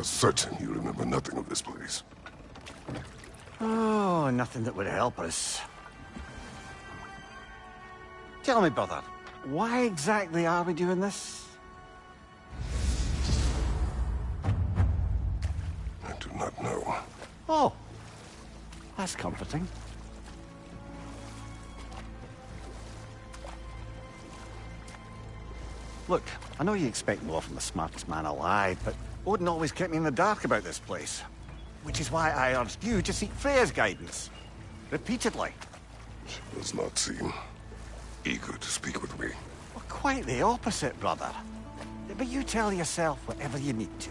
are certain you remember nothing of this place. Oh, nothing that would help us. Tell me, brother, why exactly are we doing this? I do not know. Oh, that's comforting. Look, I know you expect more from the smartest man alive, but Odin always kept me in the dark about this place. Which is why I urged you to seek Freya's guidance. Repeatedly. She does not seem eager to speak with me. Well, quite the opposite, brother. But you tell yourself whatever you need to.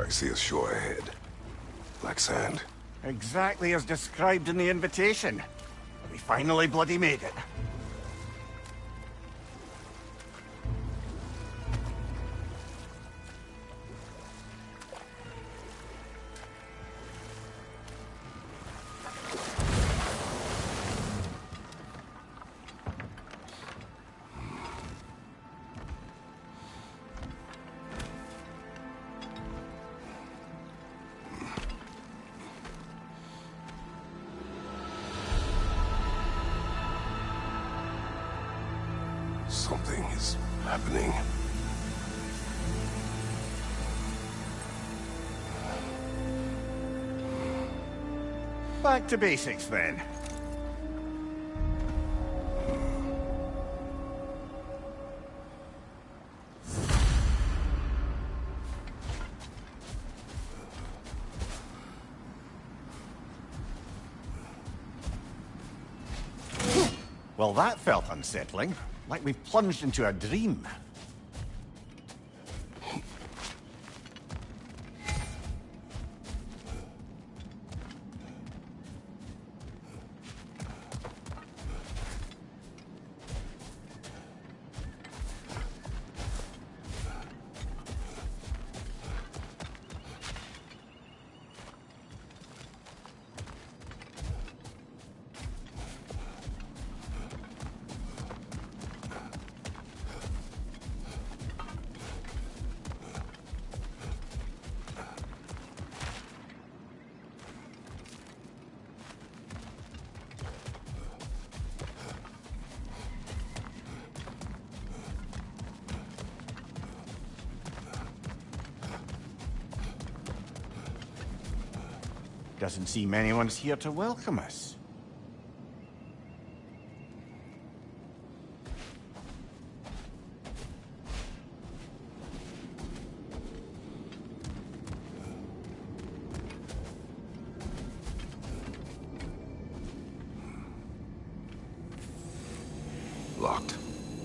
I see a shore ahead. Black sand. Exactly as described in the invitation. We finally bloody made it. Something is happening. Back to basics, then. Well, that felt unsettling. Like we've plunged into a dream. Doesn't seem anyone's here to welcome us. Locked.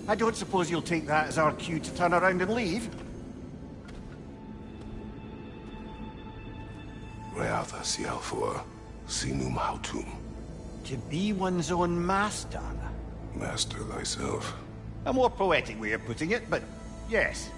I don't suppose you'll take that as our cue to turn around and leave? Reatha Sialfur, Sinum Hautum. To be one's own master. Master thyself. A more poetic way of putting it, but yes.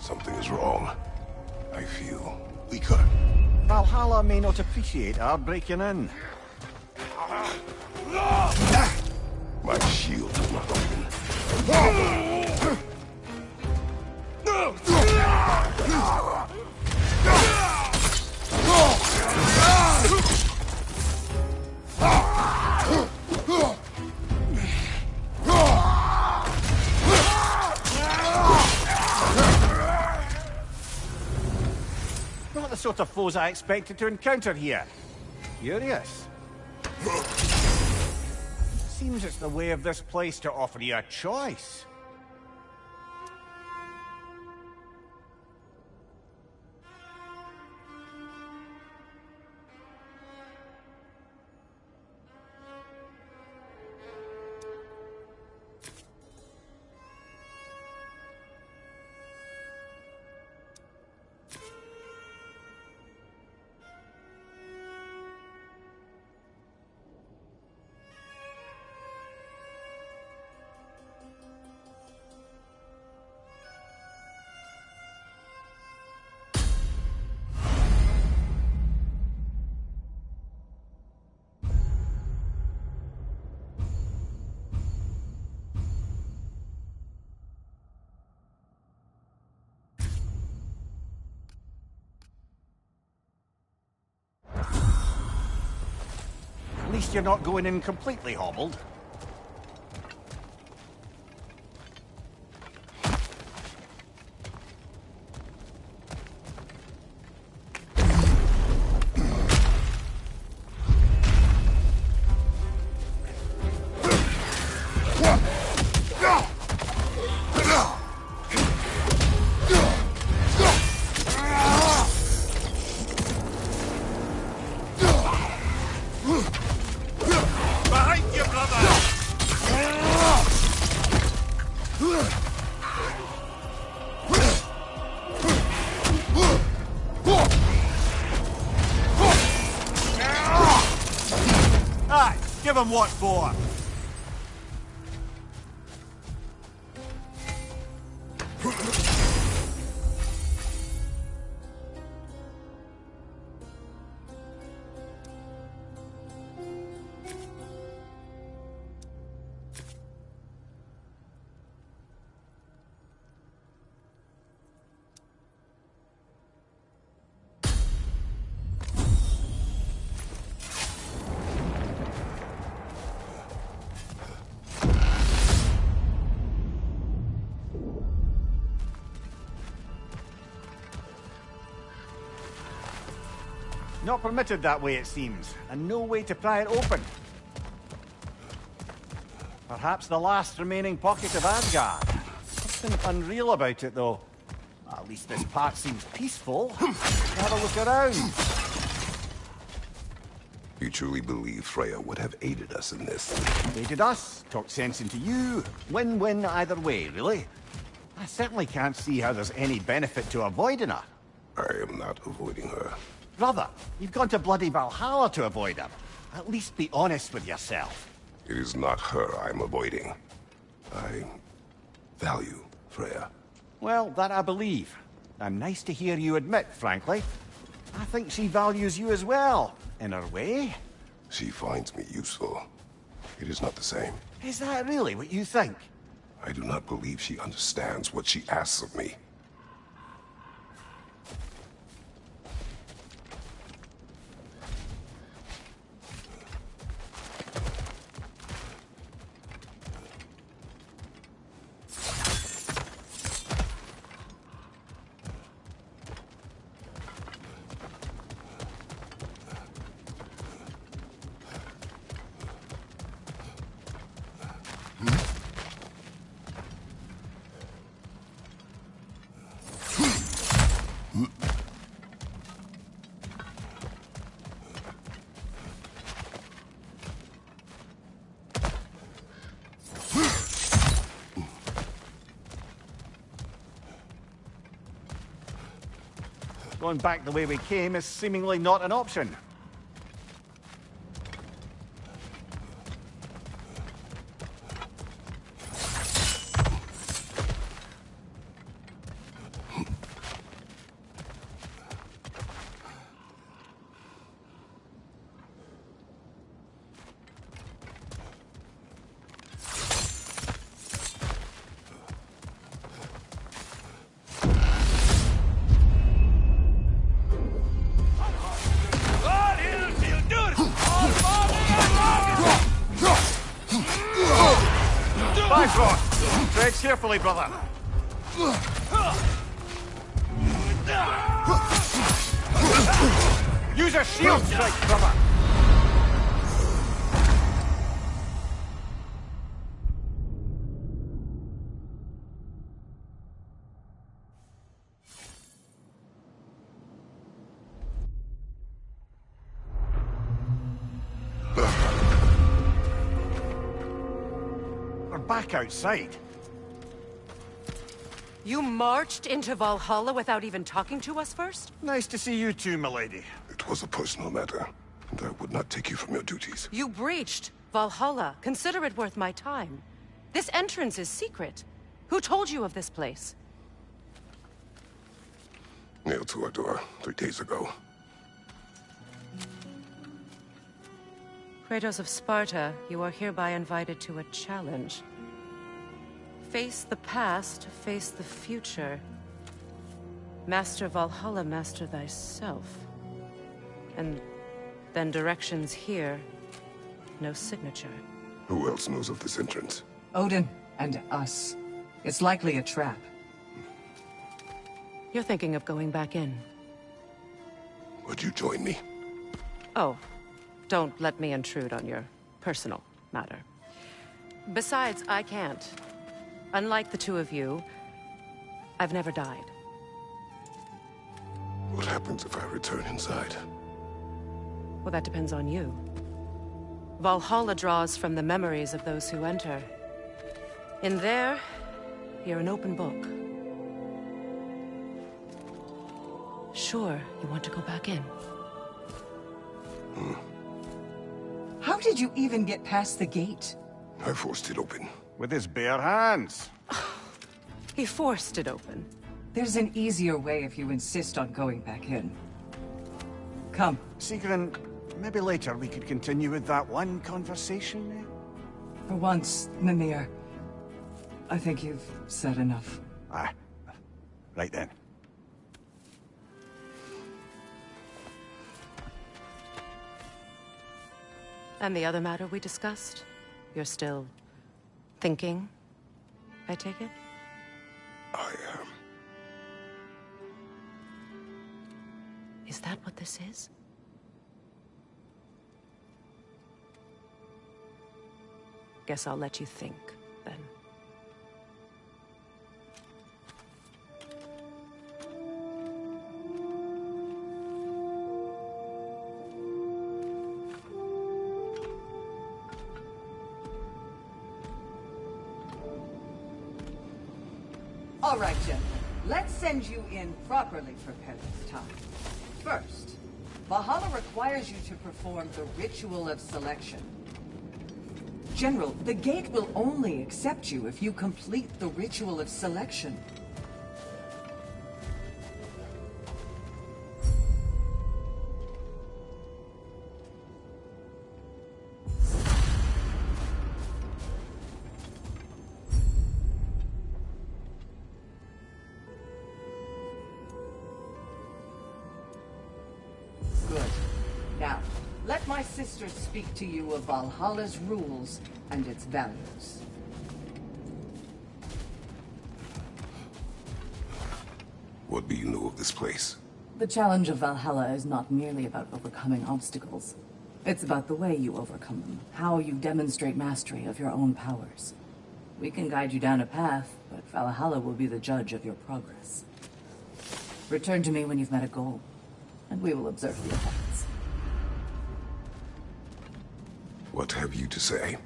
Something is wrong. I feel weaker. Valhalla may not appreciate our breaking in. My shield is not open. Not the sort of foes I expected to encounter here. Curious. Seems it's the way of this place to offer you a choice. least you're not going in completely hobbled. Give him what for? Not permitted that way, it seems, and no way to pry it open. Perhaps the last remaining pocket of Asgard. Something unreal about it, though. At least this part seems peaceful. Have a look around. You truly believe Freya would have aided us in this? Aided us, talked sense into you. Win-win either way, really. I certainly can't see how there's any benefit to avoiding her. I am not avoiding her. Brother, you've gone to bloody Valhalla to avoid her. At least be honest with yourself. It is not her I'm avoiding. I value Freya. Well, that I believe. I'm nice to hear you admit, frankly. I think she values you as well, in her way. She finds me useful. It is not the same. Is that really what you think? I do not believe she understands what she asks of me. Going back the way we came is seemingly not an option. Tread carefully, brother. Use a shield strike, brother. We're back outside. You marched into Valhalla without even talking to us first? Nice to see you too, milady. It was a personal matter, and I would not take you from your duties. You breached Valhalla. Consider it worth my time. This entrance is secret. Who told you of this place? Nailed to our door 3 days ago. Kratos of Sparta, you are hereby invited to a challenge. Face the past, face the future. Master Valhalla, master thyself. And then directions here. no signature. Who else knows of this entrance? Odin and us. It's likely a trap. You're thinking of going back in. Would you join me? Oh, don't let me intrude on your personal matter. Besides, I can't. Unlike the two of you, I've never died. What happens if I return inside? Well, that depends on you. Valhalla draws from the memories of those who enter. In there, you're an open book. Sure, you want to go back in? How did you even get past the gate? I forced it open. With his bare hands. He forced it open. There's an easier way if you insist on going back in. Come. Sigrun, maybe later we could continue with that one conversation, eh? For once, Mimir, I think you've said enough. Ah, right then. And the other matter we discussed? You're still thinking, I take it? I am. Is that what this is? Guess I'll let you think, then. All right, gentlemen. Let's send you in properly prepared this time. First, Valhalla requires you to perform the ritual of selection. General, the gate will only accept you if you complete the ritual of selection. Good. Now, let my sister speak to you of Valhalla's rules and its values. What do you know of this place? The challenge of Valhalla is not merely about overcoming obstacles. It's about the way you overcome them, how you demonstrate mastery of your own powers. We can guide you down a path, but Valhalla will be the judge of your progress. Return to me when you've met a goal, and we will observe the effects. What have you to say?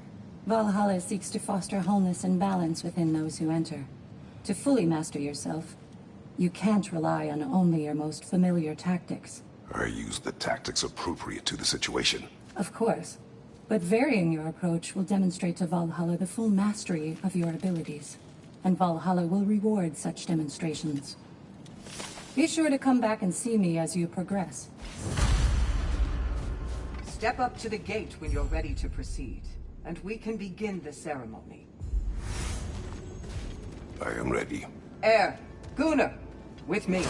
Valhalla seeks to foster wholeness and balance within those who enter. To fully master yourself, you can't rely on only your most familiar tactics. I use the tactics appropriate to the situation. Of course, but varying your approach will demonstrate to Valhalla the full mastery of your abilities, and Valhalla will reward such demonstrations. Be sure to come back and see me as you progress. Step up to the gate when you're ready to proceed, and we can begin the ceremony. I am ready. Air, Gunnar, with me.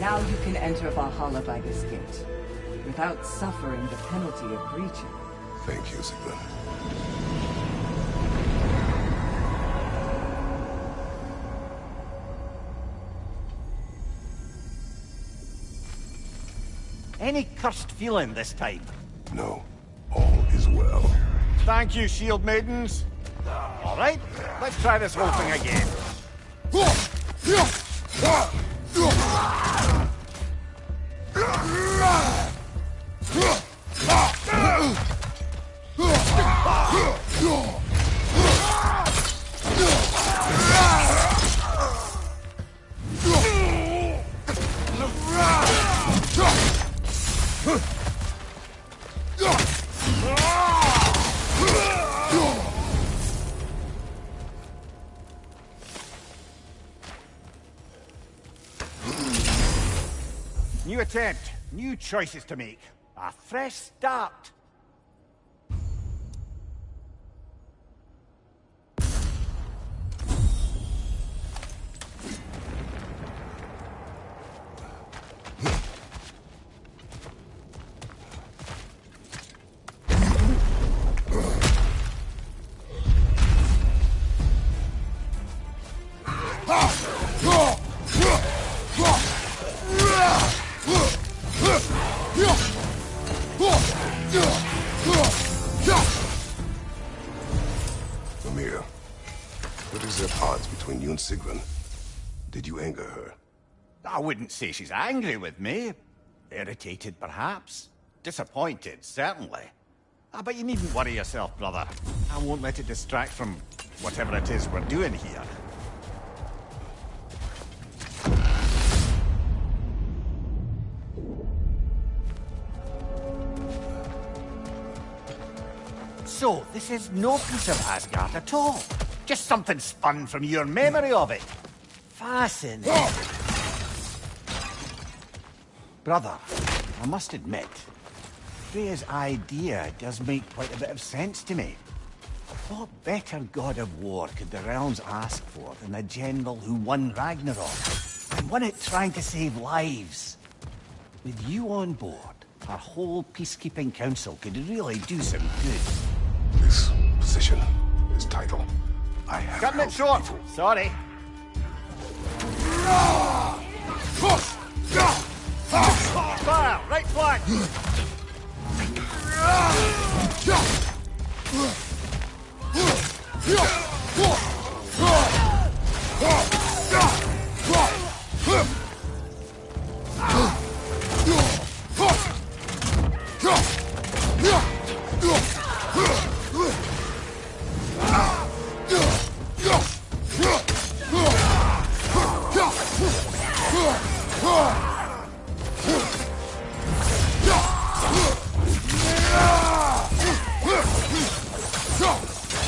Now you can enter Valhalla by this gate, without suffering the penalty of breaching. Thank you, Sigrun. Any cursed feeling this time? No, all is well. Thank you, shield maidens. All right, let's try this whole thing again. New attempt, new choices to make. A fresh start. Amir, what is at odds between you and Sigrun? Did you anger her? I wouldn't say she's angry with me. Irritated, perhaps. Disappointed, certainly. But you needn't worry yourself, brother. I won't let it distract from whatever it is we're doing here. So, this is no piece of Asgard at all. Just something spun from your memory of it. Fascinating. Brother, I must admit, Freya's idea does make quite a bit of sense to me. What better god of war could the realms ask for than the general who won Ragnarok? And won it trying to save lives. With you on board, our whole peacekeeping council could really do some good. This position, this title, I have Cutting it held short. before. Sorry. Fire! Right flank!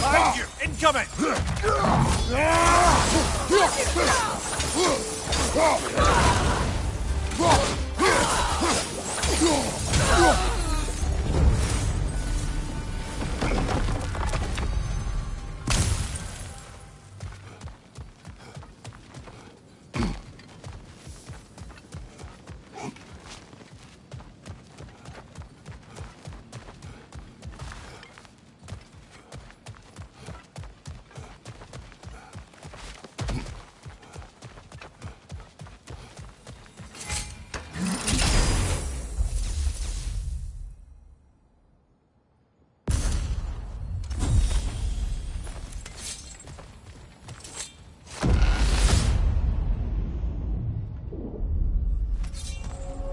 Behind you! Incoming!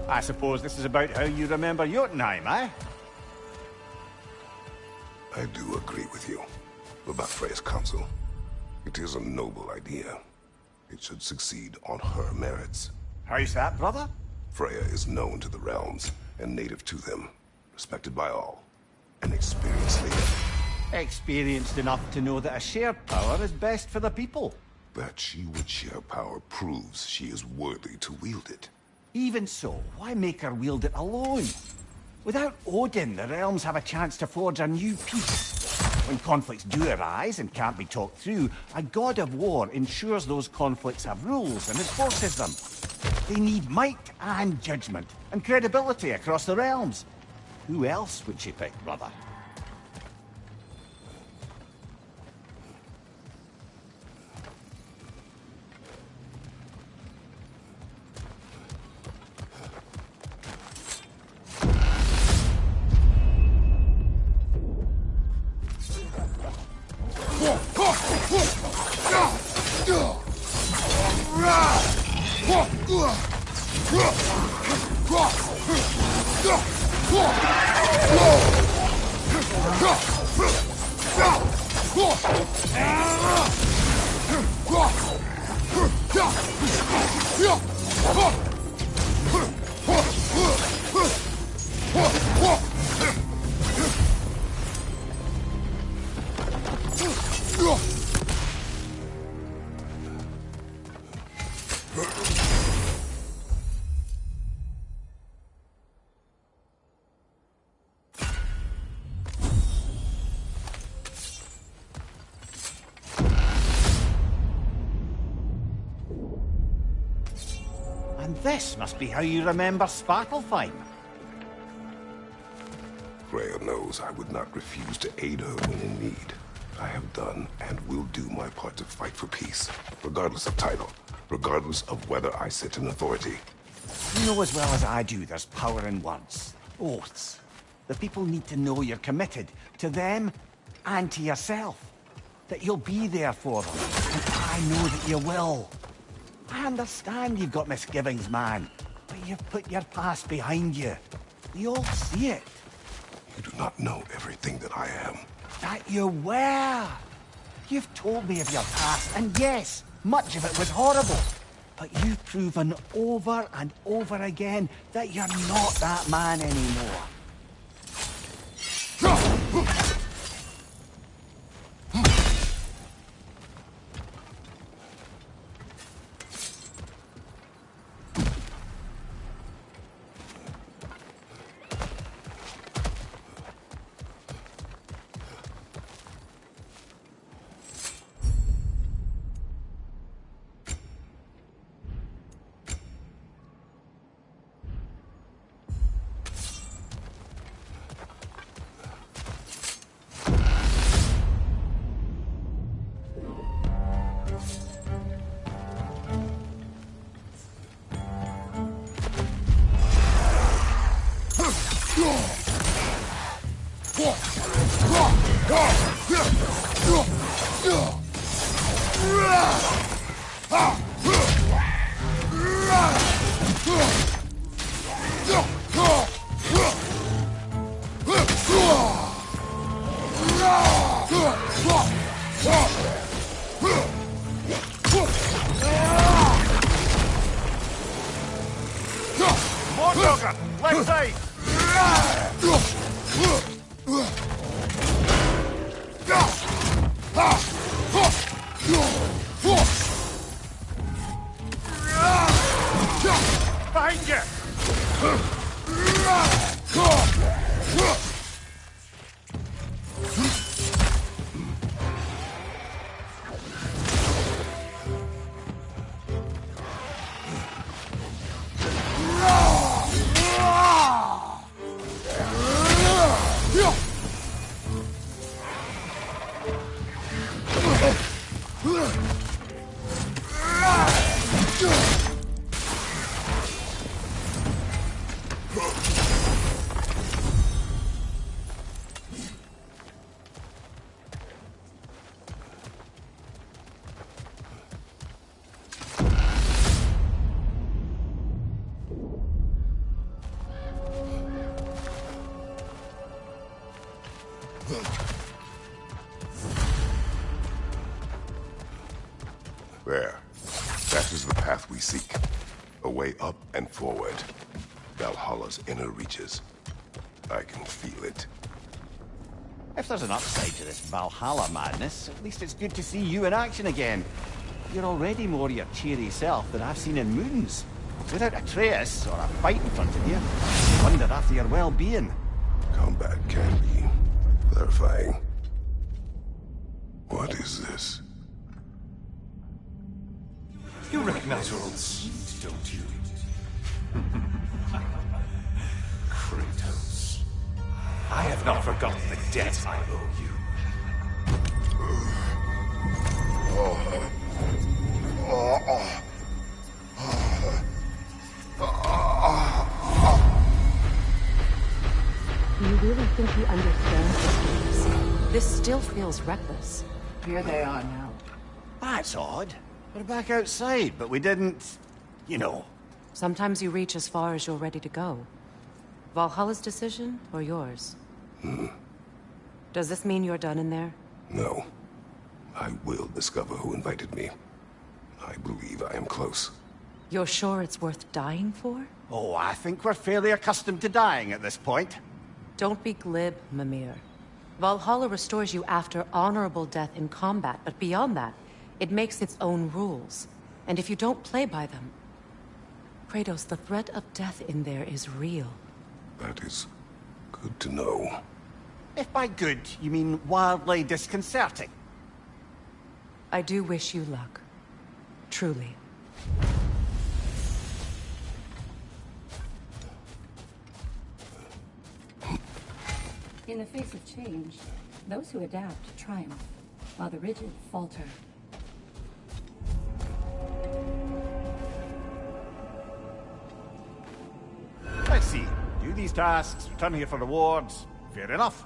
I suppose this is about how you remember Jotunheim, eh? I do agree with you about Freya's council. It is a noble idea. It should succeed on her merits. How's that, brother? Freya is known to the realms and native to them, respected by all, an experienced leader. Experienced enough to know that a shared power is best for the people. That she would share power proves she is worthy to wield it. Even so, why make her wield it alone? Without Odin, the realms have a chance to forge a new peace. When conflicts do arise and can't be talked through, a god of war ensures those conflicts have rules and enforces them. They need might and judgment, and credibility across the realms. Who else would she pick, brother? This must be how you remember Svartalfheim. Freya knows I would not refuse to aid her when in need. I have done and will do my part to fight for peace, regardless of title, regardless of whether I sit in authority. You know as well as I do there's power in words. Oaths. The people need to know you're committed, to them and to yourself. That you'll be there for them, and I know that you will. I understand you've got misgivings, man, but you've put your past behind you. We all see it. You do not know everything that I am. That you were. You've told me of your past, and yes, much of it was horrible. But you've proven over and over again that you're not that man anymore. Left side! Behind you! There. That is the path we seek. A way up and forward. Valhalla's inner reaches. I can feel it. If there's an upside to this Valhalla madness, at least it's good to see you in action again. You're already more your cheery self than I've seen in moons. Without Atreus or a fight in front of you, I wonder after your well-being. Combat can be clarifying. What is this? You recognize your old seat, don't you? Kratos. I have not forgotten the debt I owe you. Do you really think he understands this? This still feels reckless. Here they are now. That's odd. We're back outside, but we didn't... you know. Sometimes you reach as far as you're ready to go. Valhalla's decision, or yours? Does this mean you're done in there? No. I will discover who invited me. I believe I am close. You're sure it's worth dying for? Oh, I think we're fairly accustomed to dying at this point. Don't be glib, Mimir. Valhalla restores you after honorable death in combat, but beyond that, it makes its own rules. And if you don't play by them... Kratos, the threat of death in there is real. That is good to know. If by good, you mean wildly disconcerting. I do wish you luck. Truly. In the face of change, those who adapt triumph, while the rigid falter. Let's see. Do these tasks, return here for rewards. Fair enough.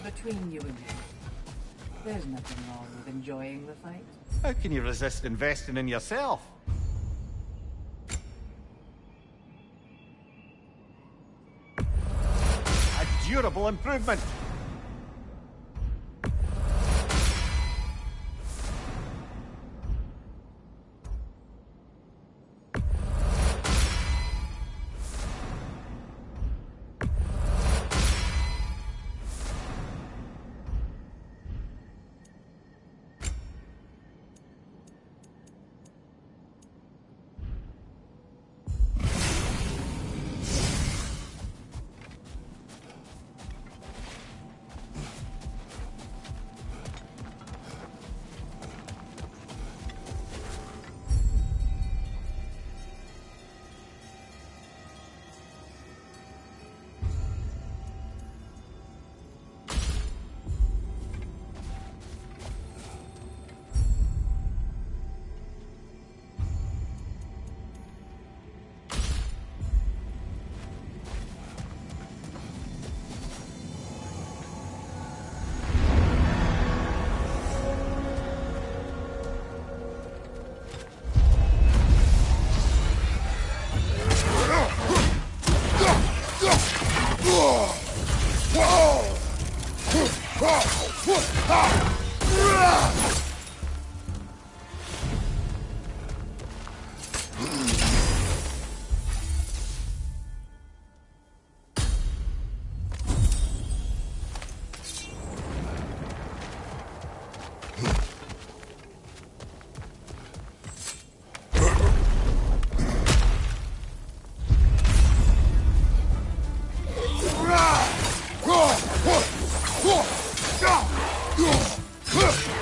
Between you and me, there's nothing wrong with enjoying the fight. How can you resist investing in yourself? A durable improvement.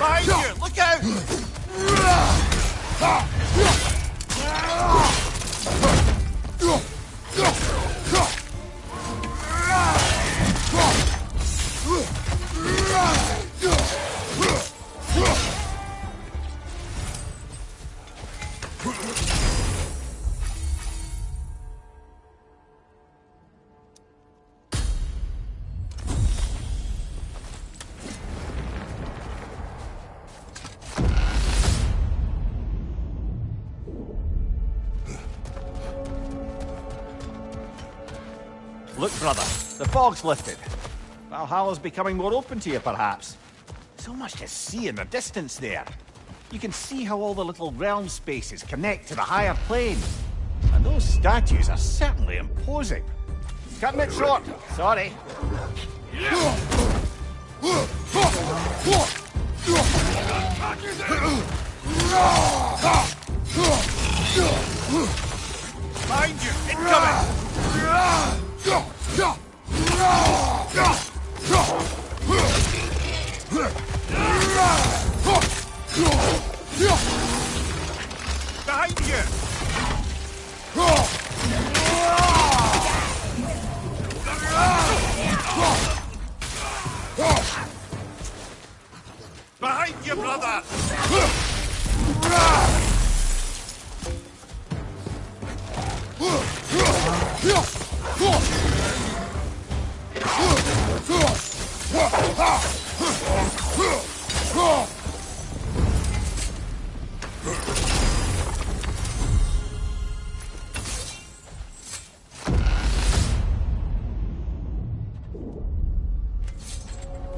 Behind you! Look Look, brother, the fog's lifted. Valhalla's becoming more open to you, perhaps. So much to see in the distance there. You can see how all the little realm spaces connect to the higher plane. And those statues are certainly imposing. Cutting it short. Sorry. Behind you! Incoming! Behind you! Behind you, brother!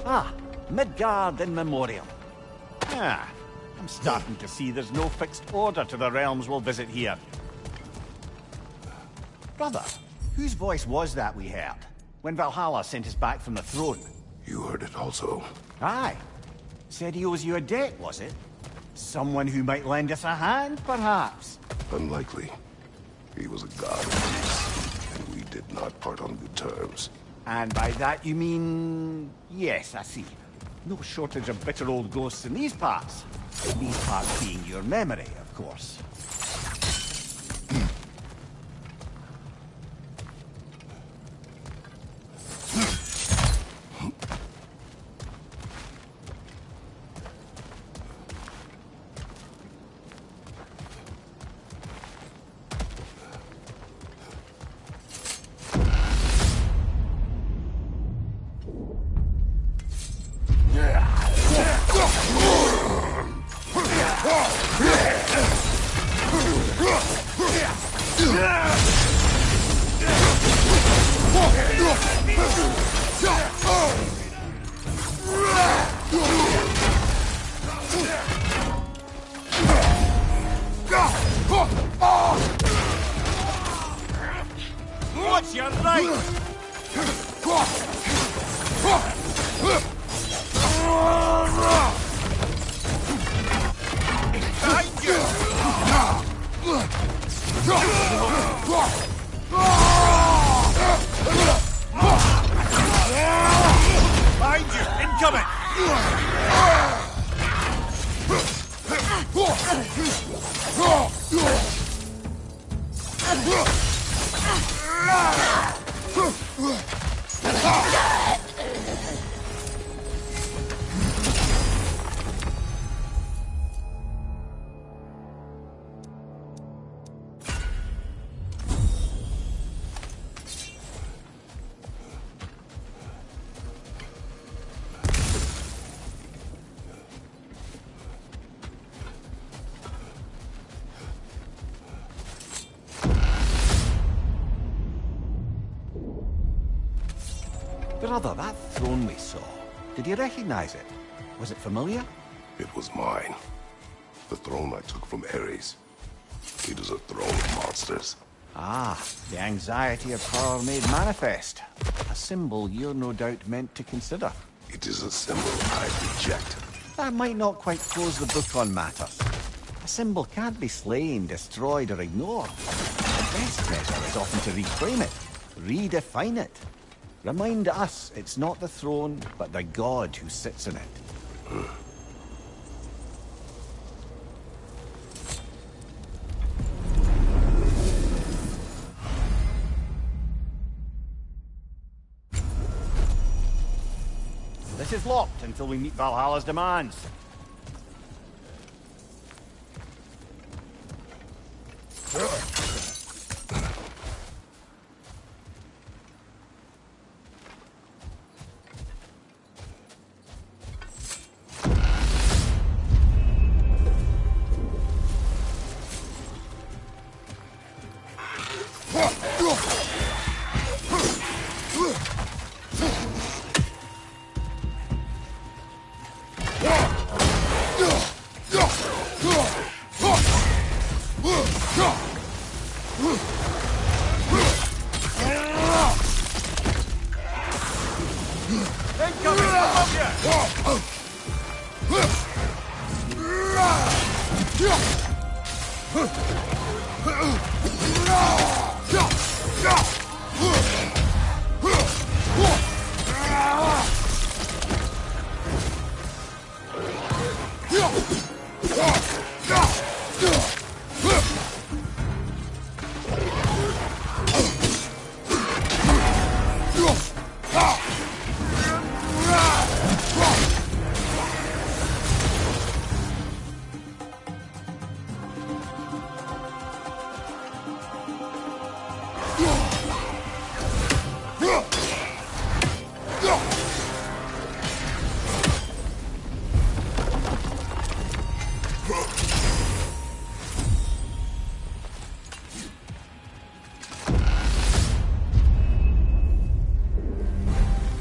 Ah, Midgard in memoriam. Ah, I'm starting to see there's no fixed order to the realms we'll visit here. Brother, whose voice was that we heard when Valhalla sent us back from the throne? You heard it also. Aye. Said he owes you a debt, was it? Someone who might lend us a hand, perhaps? Unlikely. He was a god of peace, and we did not part on good terms. And by that you mean... Yes, I see. No shortage of bitter old ghosts in these parts. These parts being your memory, of course. Watch your right! Behind you! Behind you! Incoming! Brother, that throne we saw, did you recognize it? Was it familiar? It was mine. The throne I took from Ares. It is a throne of monsters. Ah, the anxiety of power made manifest. A symbol you're no doubt meant to consider. It is a symbol I reject. That might not quite close the book on matters. A symbol can't be slain, destroyed, or ignored. The best measure is often to reclaim it, redefine it. Remind us it's not the throne, but the god who sits in it. This is locked until we meet Valhalla's demands.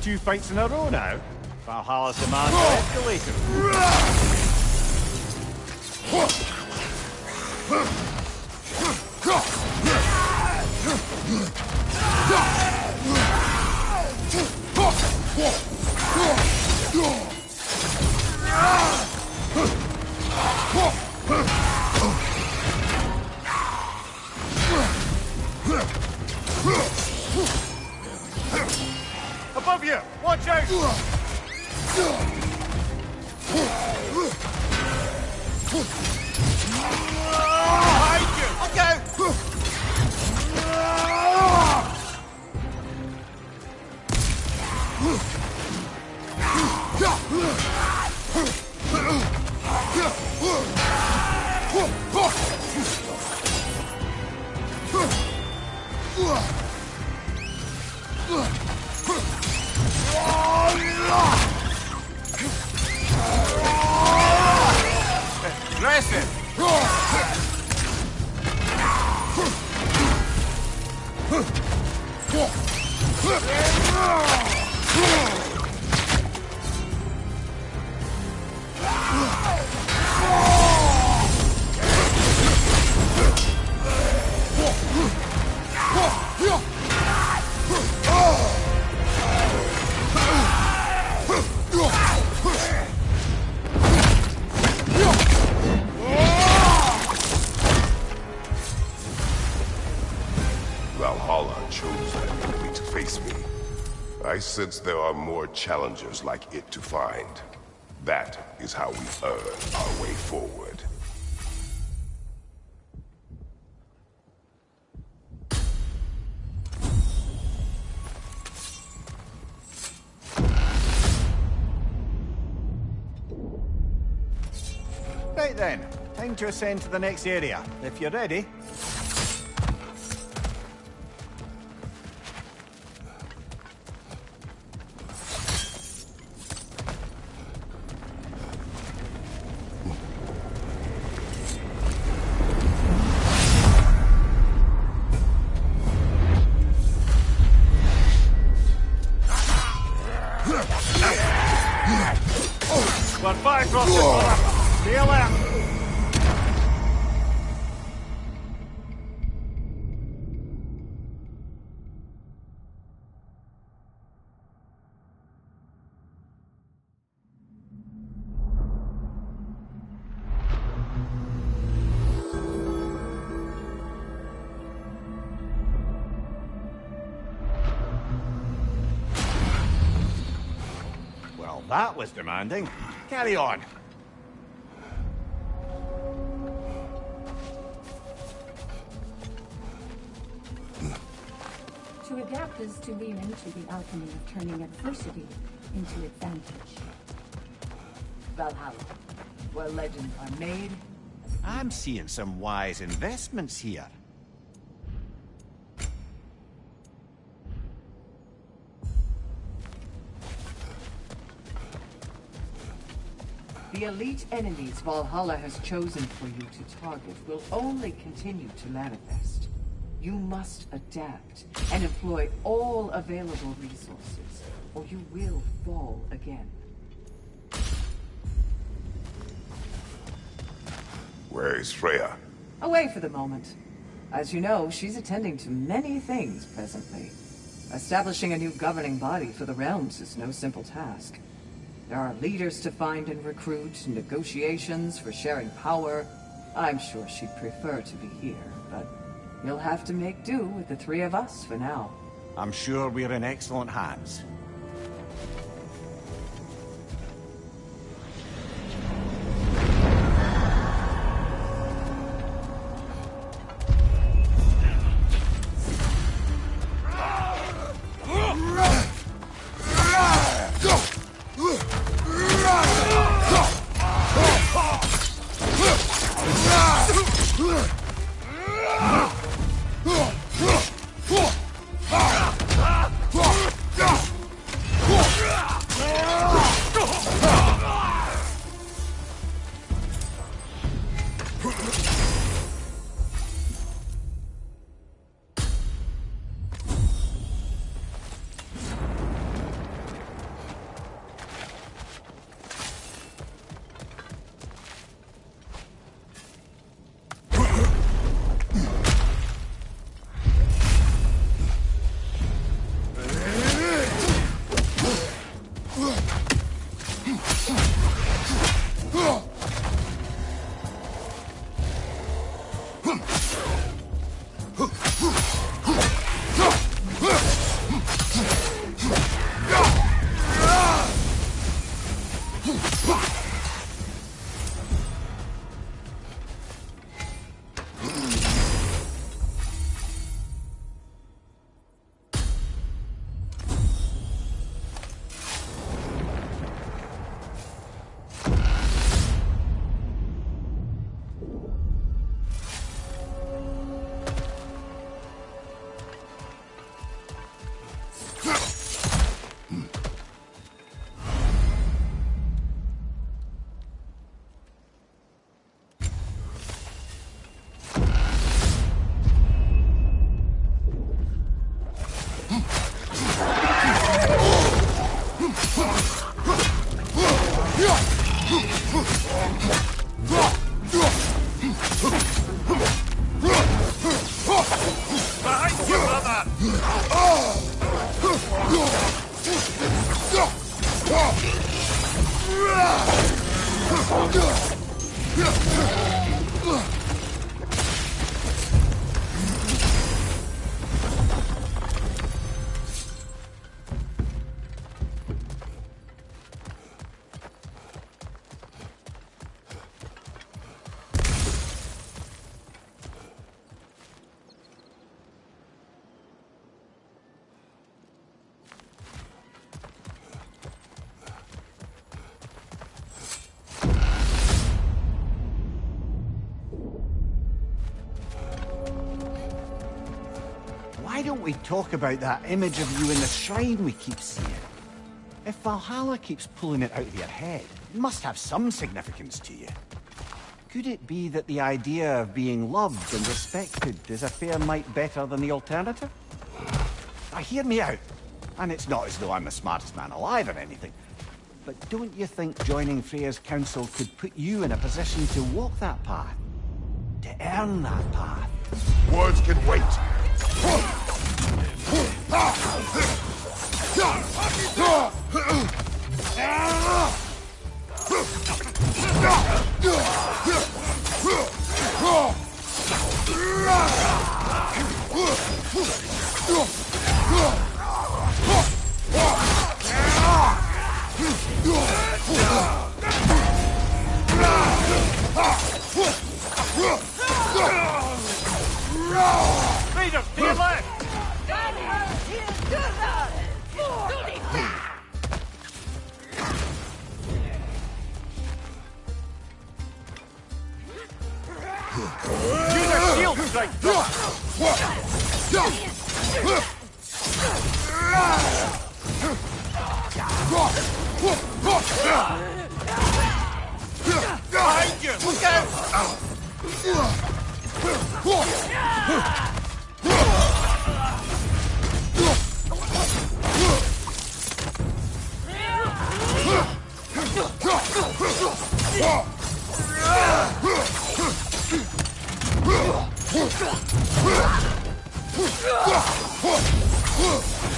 Two fights in a row now. Valhalla's demands are escalating. Above you! Watch out! Behind you! Okay! Valhalla chose that enemy to face me. I sense there are more challengers like it to find. That is how we earn our way forward. Right then, time to ascend to the next area. If you're ready. We're back from this one. Stay alert. Well, that was demanding. Carry on. To adapt is to lean into the alchemy of turning adversity into advantage. Valhalla, where legends are made. I'm seeing some wise investments here. The elite enemies Valhalla has chosen for you to target will only continue to manifest. You must adapt and employ all available resources, or you will fall again. Where is Freya? Away for the moment. As you know, she's attending to many things presently. Establishing a new governing body for the realms is no simple task. There are leaders to find and recruit, negotiations for sharing power. I'm sure she'd prefer to be here, but you'll have to make do with the three of us for now. I'm sure we're in excellent hands. Why don't we talk about that image of you in the shrine we keep seeing? If Valhalla keeps pulling it out of your head, it must have some significance to you. Could it be that the idea of being loved and respected is a fair mite better than the alternative? Now hear me out. And it's not as though I'm the smartest man alive or anything. But don't you think joining Freya's council could put you in a position to walk that path? To earn that path? Words can wait. Leader, to your left! Use a shield strike, behind you! Look out!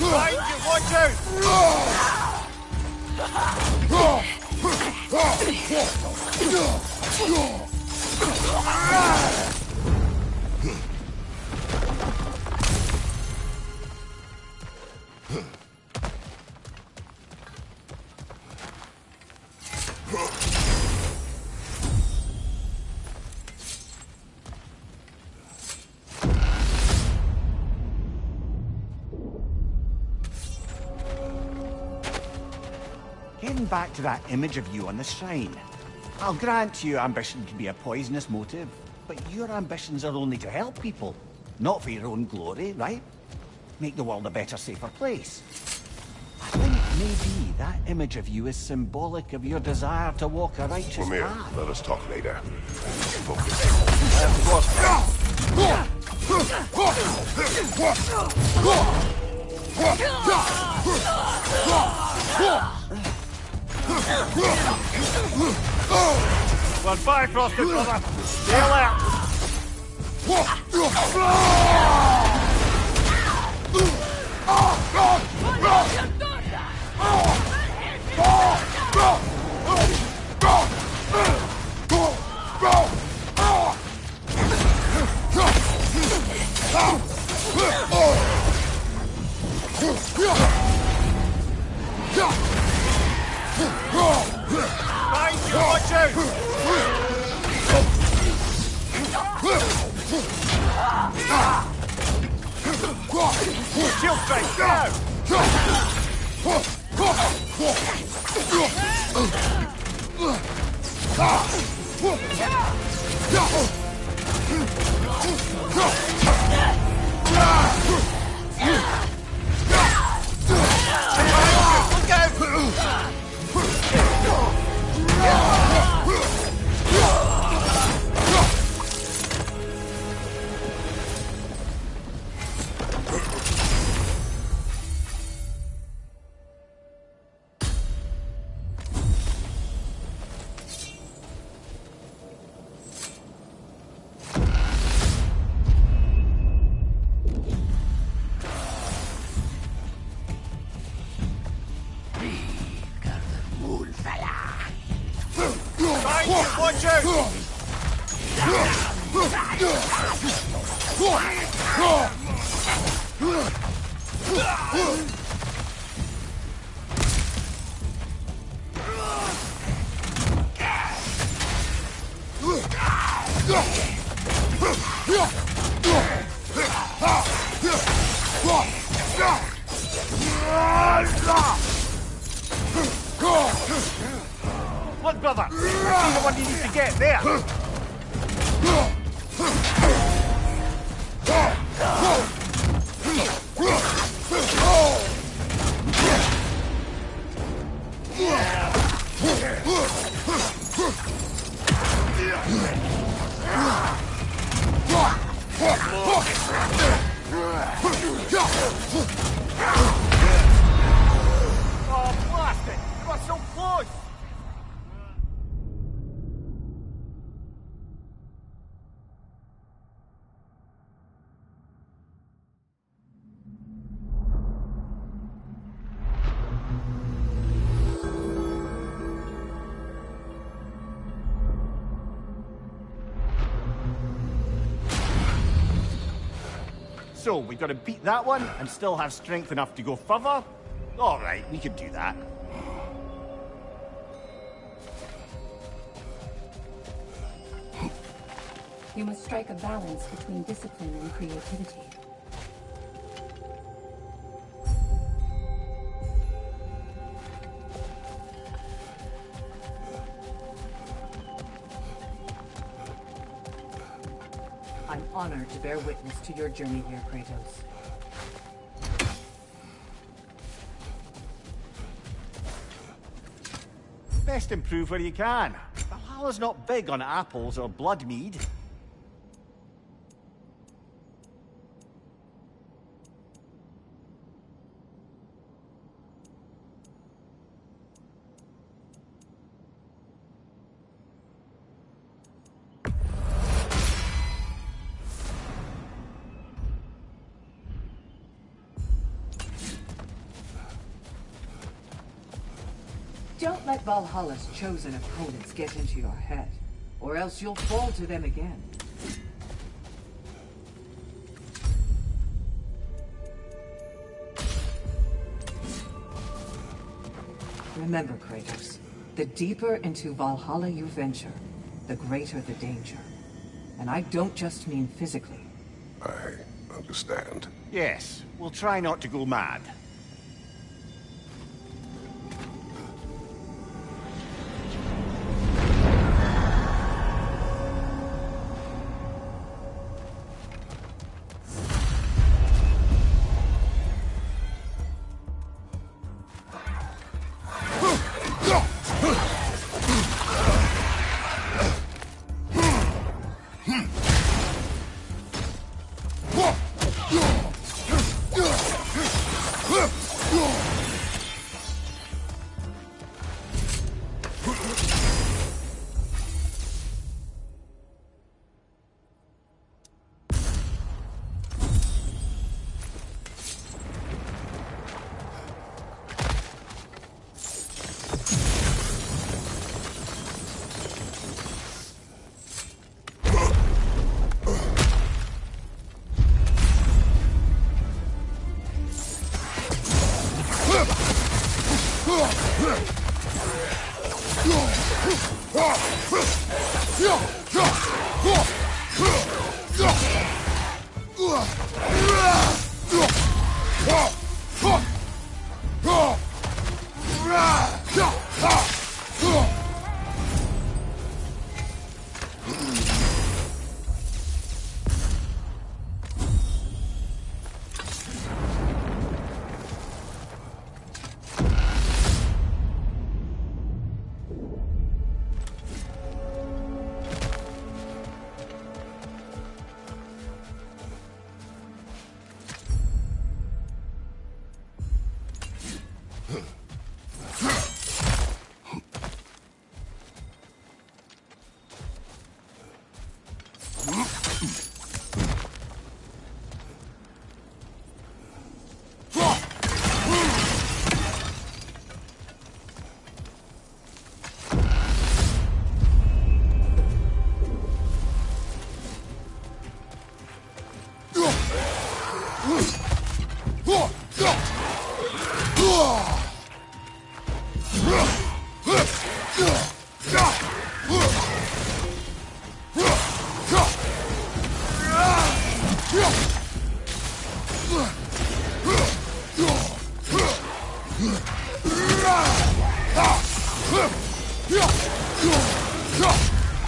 Behind you, watch out! Getting back to that image of you on the shrine. I'll grant you ambition can be a poisonous motive, but your ambitions are only to help people, not for your own glory, right? Make the world a better, safer place. I think maybe that image of you is symbolic of your desire to walk a righteous Mimir, path. let us talk later. Focus. We're Bifrosted, brother! Stay alert! Mind you, watch out! Shield strike, Watch out! Look, brother! I see the one you need to get there! Oh, blast it! You got so close! So, we gotta beat that one and still have strength enough to go further? Alright, we can do that. You must strike a balance between discipline and creativity. I'm honored to bear witness to your journey here, Kratos. Best improve where you can. Valhalla's not big on apples or blood mead. Don't let Valhalla's chosen opponents get into your head, or else you'll fall to them again. Remember, Kratos, the deeper into Valhalla you venture, the greater the danger. And I don't just mean physically. I understand. Yes, we'll try not to go mad.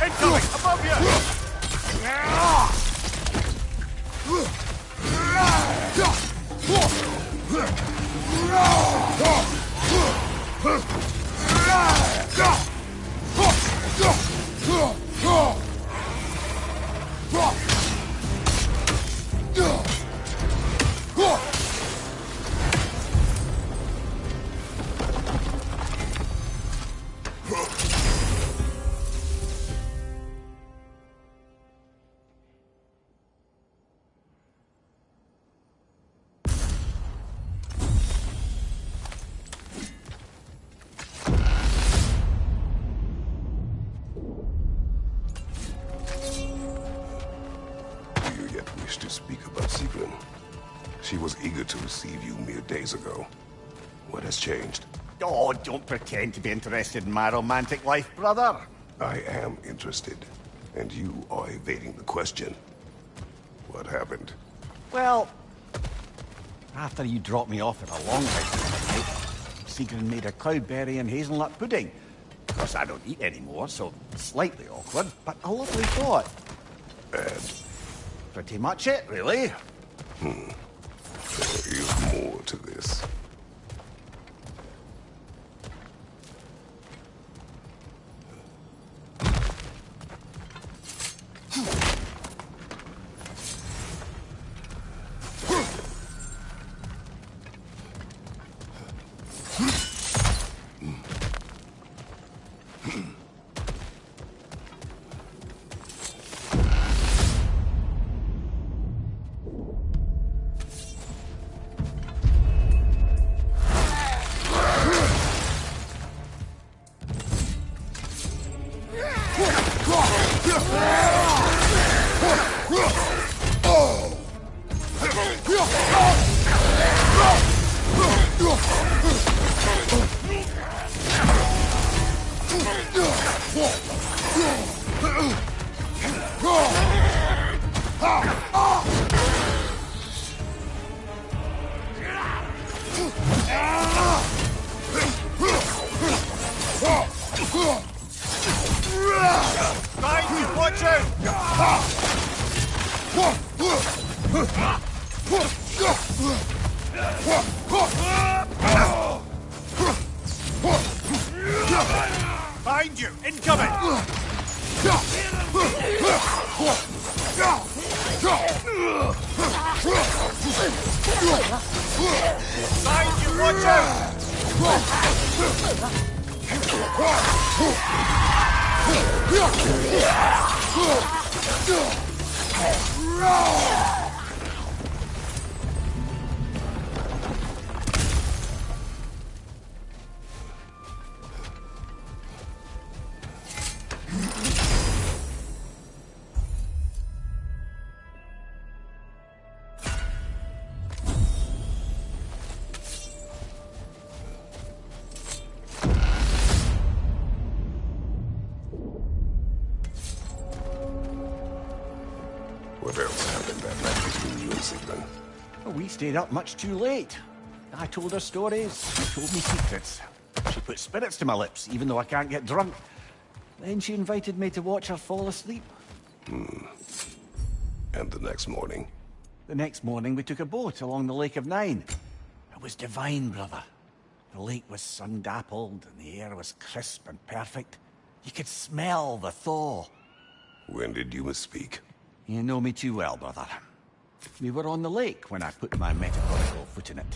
Incoming! Above you! Do you yet wish to speak about Sigrun? She was eager to receive you mere days ago. What has changed? Oh, don't pretend to be interested in my romantic life, brother. I am interested, and you are evading the question. What happened? Well, after you dropped me off at a longhouse the other night, Sigrun made a cloudberry and hazelnut pudding. Of course, I don't eat anymore, so slightly awkward, but a lovely thought. And Pretty much it, really. there is more to this. Find you, watch out! Find you, incoming! Find you, watch out! What else happened that night between you and Sigmund? Well, we stayed up much too late. I told her stories, she told me secrets. She put spirits to my lips, even though I can't get drunk. Then she invited me to watch her fall asleep. And the next morning? The next morning, we took a boat along the Lake of Nine. It was divine, brother. The lake was sun-dappled, and the air was crisp and perfect. You could smell the thaw. When did you misspeak? You know me too well, brother. We were on the lake when I put my metaphorical foot in it.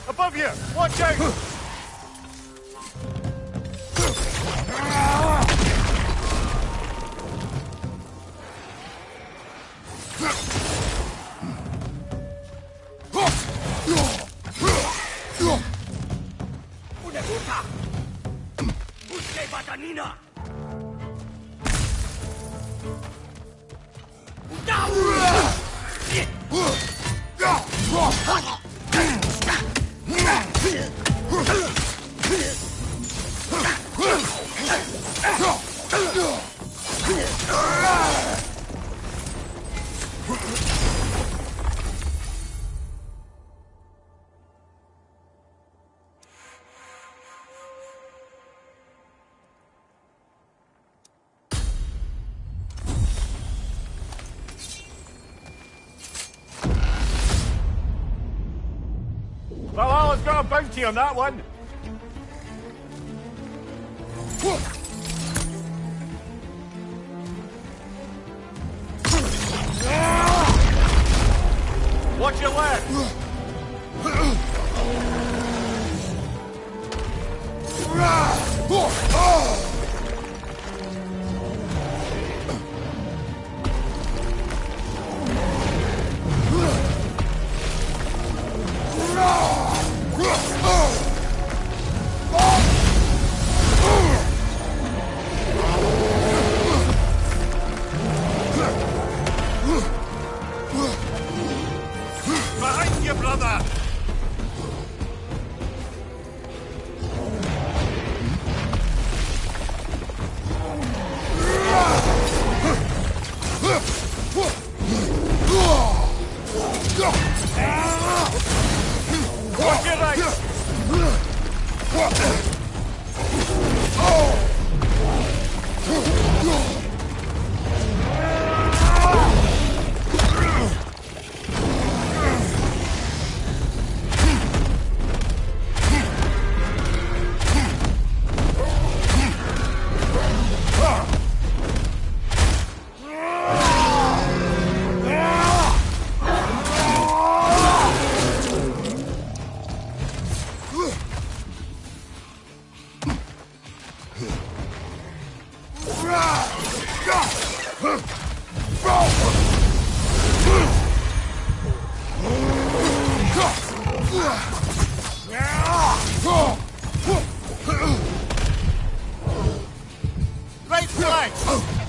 Above you! Watch out! Valhalla's got a bounty on that one! Watch your left! you, brother! Watch your right! Right flank!